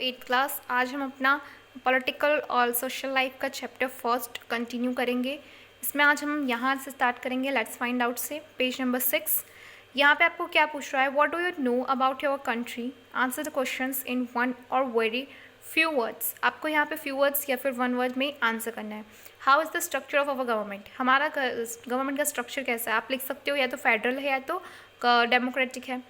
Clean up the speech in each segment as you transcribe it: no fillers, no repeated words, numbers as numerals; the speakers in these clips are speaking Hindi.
Eighth class. आज हम अपना पॉलिटिकल और सोशल लाइफ का चैप्टर फर्स्ट कंटिन्यू करेंगे। इसमें आज हम यहाँ से स्टार्ट करेंगे, लेट्स फाइंड आउट से पेज नंबर 6। यहाँ पे आपको क्या पूछ रहा है, what do you know about your country, answer the questions in one और वेरी फ्यू वर्ड्स। आपको यहाँ पे फ्यू वर्ड्स या फिर वन वर्ड में आंसर करना है। How is the structure of our government, हमारा गवर्नमेंट का स्ट्रक्चर कैसा है। आप लिख सकते हो या तो फेडरल है या तो डेमोक्रेटिक है।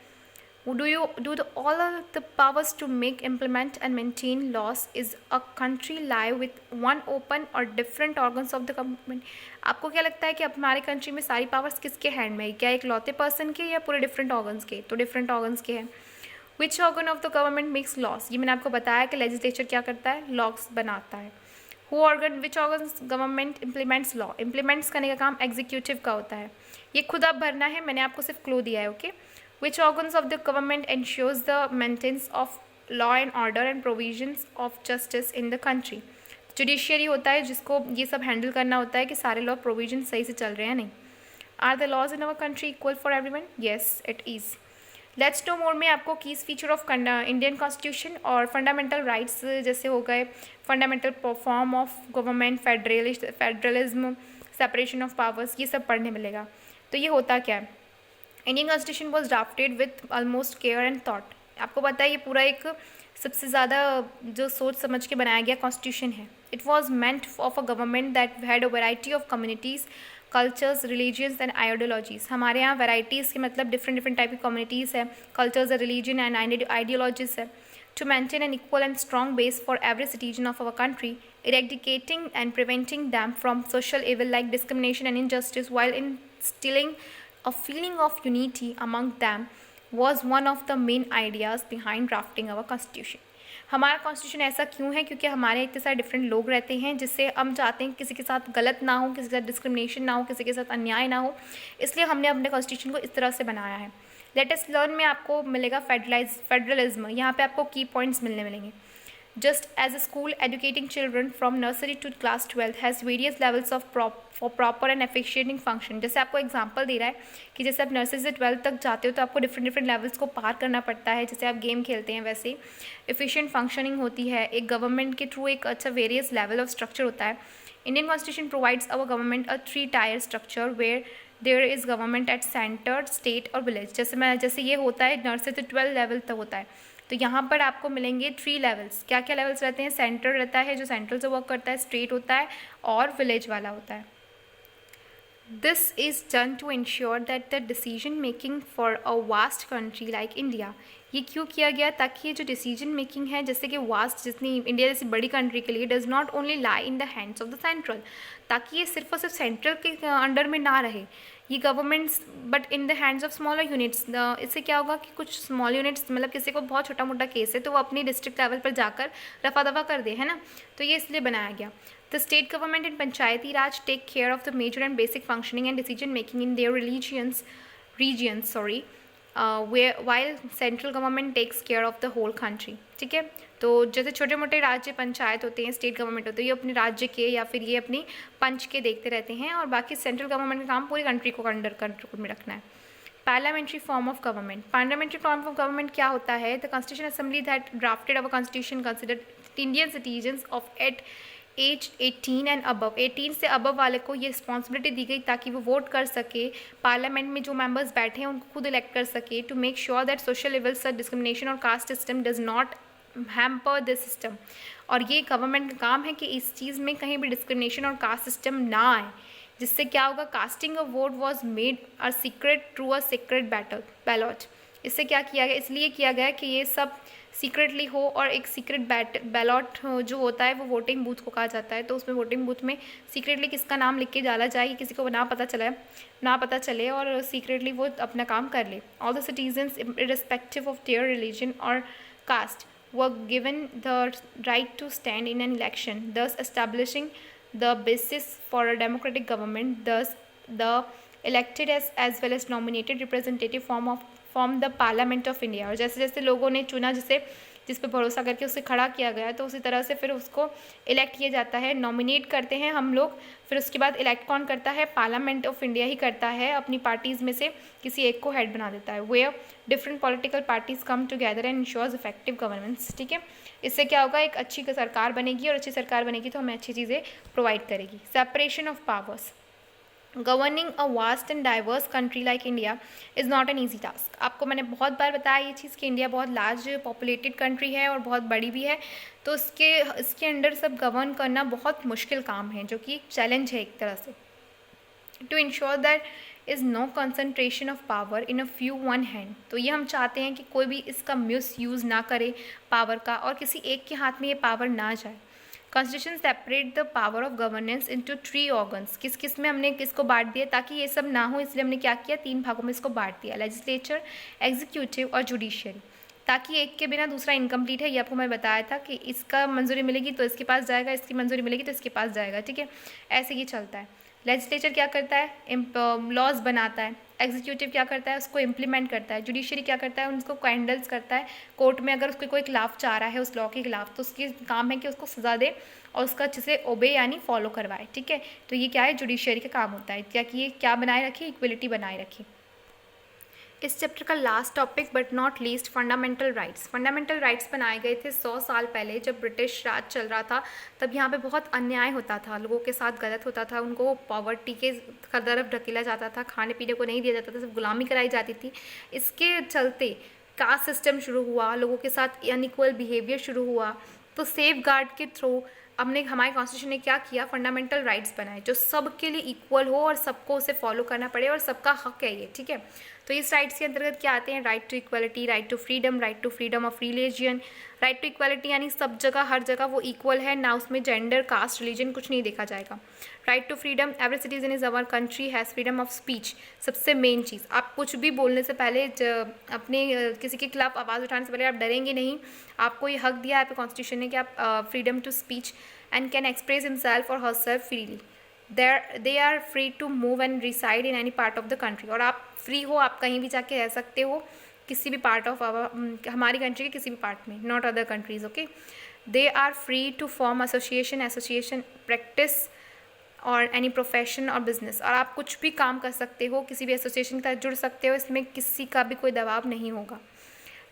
Do you do the all of the powers to make, implement and maintain laws? Is a country live with one open or different organs of the government? आपको क्या लगता है कि अब हमारे कंट्री में सारी पावर्स किसके हैंड में है? क्या एक लौते पर्सन के या पूरे डिफरेंट ऑर्गन्स के? तो डिफरेंट ऑर्गन्स के हैं। Which organ of the government makes loss, ये मैंने आपको बताया कि लेजिस्लेचर क्या करता है, लॉस बनाता है। Which organ government implements law, implements करने का काम एग्जीक्यूटिव का होता है। ये खुद आप भरना है, मैंने आपको सिर्फ क्लू दिया है। Okay Which organs of the government ensures the maintenance of law and order and provisions of justice in the country? Judiciary होता है जिसको ये सब हैंडल करना होता है कि सारे लॉ प्रोविजन सही से चल रहे हैं नहीं। Are the laws in our country equal for everyone? Yes it is. Let's know more में आपको keys feature of Indian constitution और फंडामेंटल राइट्स जैसे हो गए fundamental form of government, federalism, separation of powers, ये सब पढ़ने मिलेगा। तो ये होता क्या है, Indian constitution was drafted with almost care and thought. आपको पता है ये पूरा एक सबसे ज़्यादा जो सोच समझ के बनाया गया कॉन्स्टिट्यूशन है। It was meant of a government that had a variety of communities, cultures, religions and ideologies. हमारे यहाँ वेराइटीज़ के मतलब डिफरेंट डिफरेंट टाइप की कम्युनिटीज़ है, कल्चर्स है, रिलीजन एंड आइडियोलॉजीज़ है। To maintain an equal and strong base for every citizen of our country, eradicating and preventing them from social evil like discrimination and injustice while instilling a feeling of unity among them was one of the main ideas behind drafting our constitution. हमारा कॉन्स्टिट्यूशन ऐसा क्यों है, क्योंकि हमारे इतने सारे डिफरेंट लोग रहते हैं जिससे हम चाहते हैं किसी के साथ गलत ना हो, किसी के साथ डिस्क्रिमिनेशन ना हो, किसी के साथ अन्याय ना हो, इसलिए हमने अपने कॉन्स्टिट्यूशन को इस तरह से बनाया है। लेटेस्ट लर्न में आपको मिलेगा फेडरलिज्म, यहाँ पे आपको की पॉइंट्स मिलेंगे। Just as a school educating children from nursery to class 12 has various levels of for proper and efficient function। जैसे आपको एग्जांपल दे रहा है कि जैसे आप नर्सरी से 12 तक जाते हो तो आपको डिफरेंट डिफरेंट लेवल्स को पार करना पड़ता है। जैसे आप गेम खेलते हैं वैसे एफिशिएंट फंक्शनिंग होती है। एक गवर्नमेंट के थ्रू एक अच्छा वेरियस लेवल ऑफ स्ट्रक्चर होता है। Indian constitution provides our government a 3-tier structure where there is government at centre, state और विलेज। जैसे ये होता है नर्सरी से 12 लेवल तक होता है। तो यहाँ पर आपको मिलेंगे 3 लेवल्स। क्या क्या लेवल्स रहते हैं, सेंटर रहता है जो सेंट्रल से वर्क करता है, स्टेट होता है और विलेज वाला होता है। This is done to ensure that the decision making for a vast country like India. ये क्यों किया गया, ताकि ये जो डिसीजन मेकिंग है जैसे कि वास्ट, जितनी इंडिया जैसी बड़ी कंट्री के लिए, does not only lie in the hands of the central, ताकि ये सिर्फ और सिर्फ सेंट्रल के अंडर में ना रहे ये governments, but in the hands of smaller units. इससे क्या होगा कि कुछ स्मॉल यूनिट्स, मतलब किसी को बहुत छोटा मोटा केस है तो वो अपनी डिस्ट्रिक्ट लेवल पर जाकर रफा दफा कर दे, है ना। तो ये इसलिए बनाया गया। The state government and panchayati raj take care of the major and basic functioning and decision making in their regions while central government takes care of the whole country. ठीक है, तो जैसे छोटे मोटे राज्य पंचायत होते हैं, स्टेट गवर्नमेंट होते हैं, ये अपने राज्य के या फिर ये अपनी पंच के देखते रहते हैं, और बाकी सेंट्रल गवर्नमेंट का काम पूरी कंट्री को अंडर कंट्रोल में रखना है। Parliamentary form of government, parliamentary form of government क्या होता है, the constitution assembly that drafted our constitution considered Indian citizens of age 18 and above, 18 से अबव वाले को ये रिस्पॉन्सिबिलिटी दी गई ताकि वो वोट कर सके, पार्लियामेंट में जो मेंबर्स बैठे हैं उनको खुद इलेक्ट कर सके, to make sure that social levels discrimination और caste system does not hamper this system. और ये गवर्नमेंट का काम है कि इस चीज़ में कहीं भी डिस्क्रिमिनेशन और कास्ट सिस्टम ना आए, जिससे क्या होगा, casting a vote was made a secret through a secret ballot. इससे क्या किया गया, इसलिए किया गया कि ये सब सीक्रेटली हो, और एक सीक्रेट बैलॉट जो होता है वो वोटिंग बूथ को कहा जाता है। तो उसमें वोटिंग बूथ में सीक्रेटली किसका नाम लिख के डाला जाए कि किसी को ना पता चले और सीक्रेटली वो अपना काम कर ले। All the citizens irrespective of their religion और cast were given the right to stand in an election, thus establishing the basis for a democratic government. Thus, the elected as well as nominated representative form the Parliament of India। और जैसे जैसे लोगों ने चुना, जैसे जिस पे भरोसा करके उसे खड़ा किया गया है, तो उसी तरह से फिर उसको इलेक्ट किया जाता है, नॉमिनेट करते हैं हम लोग। फिर उसके बाद इलेक्ट कौन करता है, पार्लियामेंट ऑफ इंडिया ही करता है, अपनी पार्टीज़ में से किसी एक को हेड बना देता है। Where different political parties come together and ensures effective governance. ठीक है, इससे क्या होगा, एक अच्छी सरकार बनेगी, और अच्छी सरकार बनेगी तो हमें अच्छी चीज़ें प्रोवाइड करेगी। Separation of powers. Governing a vast and diverse country like India is not an easy task. आपको मैंने बहुत बार बताया ये चीज़ कि इंडिया बहुत लार्ज पॉपुलेटेड कंट्री है और बहुत बड़ी भी है, तो इसके अंडर सब गवर्न करना बहुत मुश्किल काम है, जो कि एक चैलेंज है एक तरह से। To ensure that is no concentration of power in a few one hand. तो ये हम चाहते हैं कि कोई भी इसका मिस यूज़ ना करे पावर का, और किसी एक के हाथ में ये पावर ना जाए। Constitution separate the power of governance into 3 organs. किस किस में हमने किसको बांट दिया, ताकि ये सब ना हो इसलिए हमने क्या किया, 3 भागों में इसको बांट दिया, लेजिस्लेचर, एग्जीक्यूटिव और जुडिशियरी, ताकि एक के बिना दूसरा इनकम्प्लीट है। ये आपको मैं बताया था कि इसका मंजूरी मिलेगी तो इसके पास जाएगा, इसकी मंजूरी मिलेगी तो इसके पास जाएगा। ठीक है, ऐसे ही चलता है। लेजिस्लेचर क्या करता है, लॉज बनाता है। एग्जीक्यूटिव क्या करता है, उसको इम्प्लीमेंट करता है। जुडिशरी क्या करता है, उनको कैंडल्स करता है। कोर्ट में अगर उसको कोई खिलाफ चाह रहा है उस लॉ के खिलाफ, तो उसकी काम है कि उसको सज़ा दे और उसका अच्छे से ओबे यानी फॉलो करवाए। ठीक है, तो ये क्या है, जुडिशरी का काम होता है, क्या कि ये क्या बनाए रखे, इक्वलिटी बनाए रखे। इस चैप्टर का last topic but not least, fundamental rights. Fundamental rights बनाए गए थे 100 साल पहले, जब ब्रिटिश राज चल रहा था। तब यहाँ पे बहुत अन्याय होता था, लोगों के साथ गलत होता था, उनको पॉवर्टी के तरफ ढकेला जाता था, खाने पीने को नहीं दिया जाता था, सिर्फ गुलामी कराई जाती थी। इसके चलते कास्ट सिस्टम शुरू हुआ, लोगों के साथ अनइक्वल बिहेवियर शुरू हुआ। तो सेफ गार्ड के थ्रू हमारे कॉन्स्टिट्यूशन ने क्या किया, फंडामेंटल राइट्स बनाए जो सबके लिए इक्वल हो और सबको उसे फॉलो करना पड़े और सबका हक है ये। ठीक है, तो इस राइट्स के अंतर्गत क्या आते हैं, right to equality, right to freedom, right to freedom of religion. Right to equality यानी सब जगह हर जगह वो इक्वल है ना, उसमें जेंडर, कास्ट, रिलीजन कुछ नहीं देखा जाएगा। Right to freedom, every citizen is our country has freedom of speech. सबसे मेन चीज़, आप कुछ भी बोलने से पहले अपने किसी के खिलाफ आवाज़ उठाने से पहले आप डरेंगे नहीं। आपको ये हक दिया है कॉन्स्टिट्यूशन ने कि आप freedom to speech and can express himself और herself freely. They are free to move and reside in any part of the country. और आप फ्री हो, आप कहीं भी जाके रह सकते हो, किसी भी पार्ट ऑफ हमारी कंट्री के किसी भी पार्ट में, not other countries. Okay, they are free to form association practice और एनी प्रोफेशन और बिजनेस। और आप कुछ भी काम कर सकते हो, किसी भी एसोसिएशन के साथ जुड़ सकते हो, इसमें किसी का भी कोई दबाव नहीं होगा।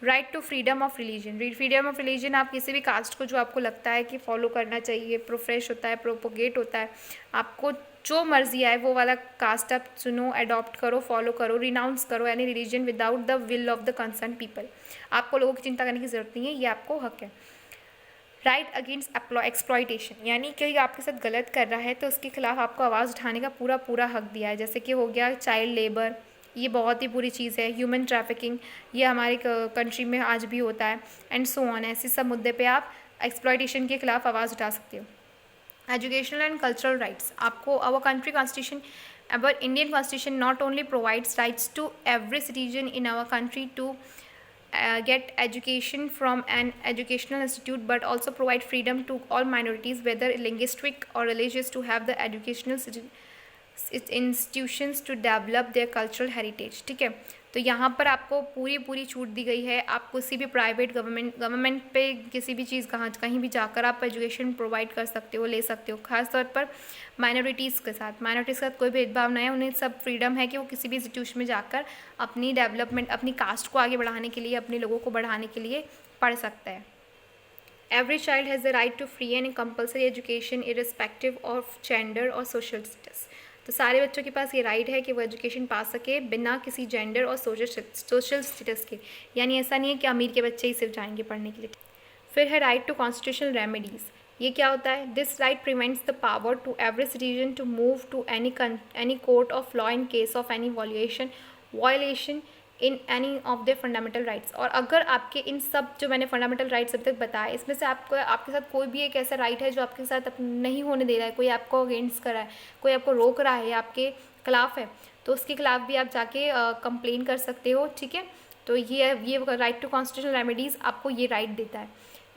Right to freedom of religion, freedom of religion, आप किसी भी कास्ट को जो आपको लगता है कि फॉलो करना चाहिए, प्रोफ्रेश होता है, प्रोपोगेट होता है, आपको जो मर्जी आए वो वाला कास्ट आप चुनो, अडॉप्ट करो, फॉलो करो, रिनाउंस करो any religion without the will of the concern people. आपको लोगों की चिंता करने की जरूरत नहीं है, ये आपको हक है। राइट अगेंस्ट एक्सप्लॉयटेशन, यानी कि आपके साथ गलत कर रहा है तो उसके खिलाफ आपको आवाज़ उठाने का पूरा हक दिया है। जैसे कि हो गया चाइल्ड लेबर, ये बहुत ही बुरी चीज़ है। ह्यूमन ट्रैफिकिंग, ये हमारी कंट्री में आज भी होता है, एंड सो ऑन। ऐसे सब मुद्दे पे आप एक्सप्लॉयटेशन के खिलाफ आवाज़ उठा सकते हो। एजुकेशनल एंड कल्चरल राइट्स, आपको our country constitution, our Indian constitution not only provides rights to every citizen in our country to get education from an educational institute, but also provide freedom to all minorities, whether linguistic or religious, to have the educational institutions to develop their cultural heritage। ठीक है, तो यहाँ पर आपको पूरी छूट दी गई है। आप किसी भी प्राइवेट गवर्नमेंट पे किसी भी चीज़ कहीं भी जाकर आप एजुकेशन प्रोवाइड कर सकते हो, ले सकते हो। खासतौर पर माइनॉरिटीज़ के साथ कोई भेदभाव नहीं है, उन्हें सब फ्रीडम है कि वो किसी भी इंस्टीट्यूशन में जाकर अपनी डेवलपमेंट, अपनी कास्ट को आगे बढ़ाने के लिए, अपने लोगों को बढ़ाने के लिए पढ़ सकता है। Every child has the right to free and compulsory education irrespective of gender और सोशल स्टेटस। तो सारे बच्चों के पास ये राइट है कि वो एजुकेशन पा सके बिना किसी जेंडर और सोशल स्टेटस के, यानी ऐसा नहीं है कि अमीर के बच्चे ही सिर्फ जाएंगे पढ़ने के लिए। फिर है राइट टू कॉन्स्टिट्यूशनल रेमेडीज़, ये क्या होता है, this right prevents the power to every citizen to move to any court of law in case of any violation in any of the fundamental rights. और अगर आपके इन सब जो मैंने फंडामेंटल राइट्स अभी तक बताए, इसमें से आपके साथ कोई भी एक ऐसा राइट है जो आपके साथ नहीं होने दे रहा है, कोई आपको अगेंस्ट कर रहा है, कोई आपको रोक रहा है, आपके खिलाफ है, तो उसके खिलाफ भी आप जाके कंप्लेन कर सकते हो। ठीक है, तो ये राइट टू कॉन्स्टिट्यूशनल रेमेडीज़ आपको ये राइट देता है।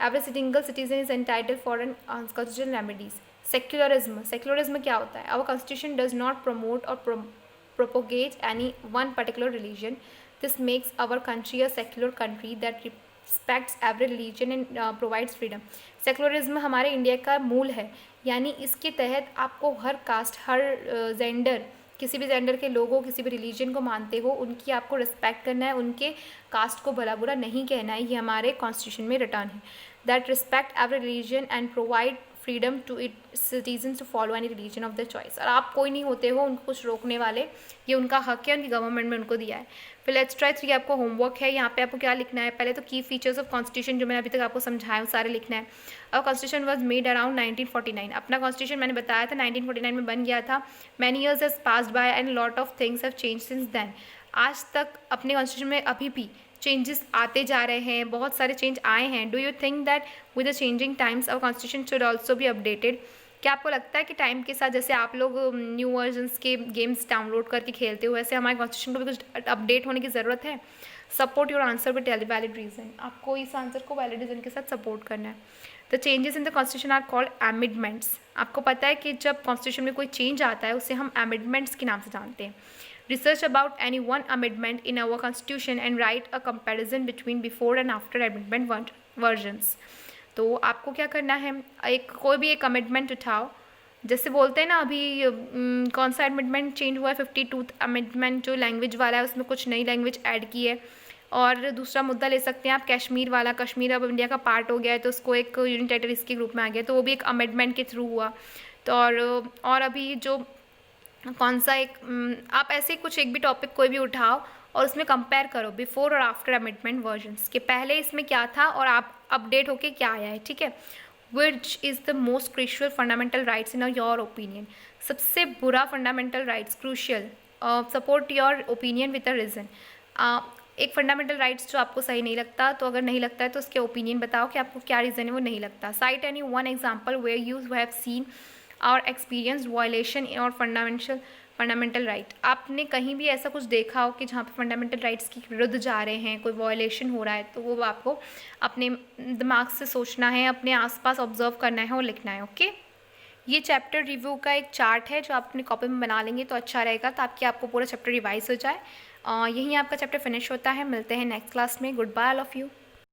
Every single citizen is entitled for an constitutional remedies. Secularism क्या होता है, our constitution does not promote और propagate any one particular religion. This makes our country a secular country that respects every religion and provides freedom. Secularism हमारे इंडिया का मूल है, यानी इसके तहत आपको हर कास्ट, हर जेंडर, किसी भी जेंडर के लोगों, किसी भी रिलीजन को मानते हो, उनकी आपको रिस्पेक्ट करना है, उनके कास्ट को भला बुरा नहीं कहना है। ये हमारे कॉन्स्टिट्यूशन में रिटर्न है। That respect every religion and provide freedom to it citizens to follow any religion of their choice. और आप कोई नहीं होते हो उनको कुछ रोकने वाले, ये उनका हक है, उनकी गवर्नमेंट में उनको दिया है। फिर लेट्स ट्राई 3 आपको होमवर्क है। यहाँ पे आपको क्या लिखना है, पहले तो की फीचर्स ऑफ कॉन्स्टिट्यूशन जो मैंने अभी तक आपको समझाया वो सारे लिखना है। और कॉन्स्टिट्यूशन वाज मेड अराउंड 1949। अपना कॉन्स्टिट्यूशन मैंने बताया था 1949 में बन गया था। Many years has passed by and lot of things have change since then. आज तक अपने कॉन्स्टिट्यूशन में अभी भी चेंजेस आते जा रहे हैं, बहुत सारे चेंज आए हैं। Do you think that with the changing times our constitution should also be updated? क्या आपको लगता है कि टाइम के साथ जैसे आप लोग न्यू वर्जन्स के गेम्स डाउनलोड करके खेलते हो, वैसे हमारे कॉन्स्टिट्यूशन को भी कुछ अपडेट होने की ज़रूरत है? Support your answer with valid reason. आपको इस आंसर को वैलिड रीजन के साथ सपोर्ट करना है। The changes in the constitution are called amendments. आपको पता है कि जब कॉन्स्टिट्यूशन में कोई चेंज आता है उसे हम एमिडमेंट्स के नाम से जानते हैं। Research about any one amendment in our constitution and write a comparison between before and after amendment versions। तो आपको क्या करना है, कोई भी एक अमेंडमेंट उठाओ। जैसे बोलते हैं ना अभी कौन सा अमेंडमेंट चेंज हुआ है, 52th अमेंडमेंट जो लैंग्वेज वाला है, उसमें कुछ नई लैंग्वेज ऐड की है। और दूसरा मुद्दा ले सकते हैं आप कश्मीर वाला। कश्मीर अब इंडिया का पार्ट हो गया है तो उसको एक यूनियन टेरिटरी के ग्रुप में आ गया, तो वो भी एक अमेंडमेंट के थ्रू हुआ। तो और अभी जो कौन सा एक आप ऐसे कुछ एक भी टॉपिक कोई भी उठाओ और उसमें कंपेयर करो बिफोर और आफ्टर अमेंडमेंट वर्जन्स के, पहले इसमें क्या था और आप अपडेट होके क्या आया है, ठीक है। Which is the most crucial fundamental rights in your opinion? सबसे बुरा fundamental rights, crucial. Support your opinion with a reason. एक फंडामेंटल राइट्स जो आपको सही नहीं लगता, तो अगर नहीं लगता है तो उसके ओपिनियन बताओ कि आपको क्या रीज़न है वो नहीं लगता। Cite any one example where you have seen और एक्सपीरियंस वायलेशन और फंडामेंटल राइट। आपने कहीं भी ऐसा कुछ देखा हो कि जहाँ पे फंडामेंटल राइट्स की विरुद्ध जा रहे हैं, कोई वायलेशन हो रहा है, तो वो आपको अपने दिमाग से सोचना है, अपने आसपास ऑब्जर्व करना है और लिखना है। ओके, ये चैप्टर रिव्यू का एक चार्ट है जो आप अपनी कॉपी में बना लेंगे तो अच्छा रहेगा, ताकि आपको पूरा चैप्टर रिवाइज हो जाए। यहीं आपका चैप्टर फिनिश होता है। मिलते हैं नेक्स्ट क्लास में। Good bye all of you.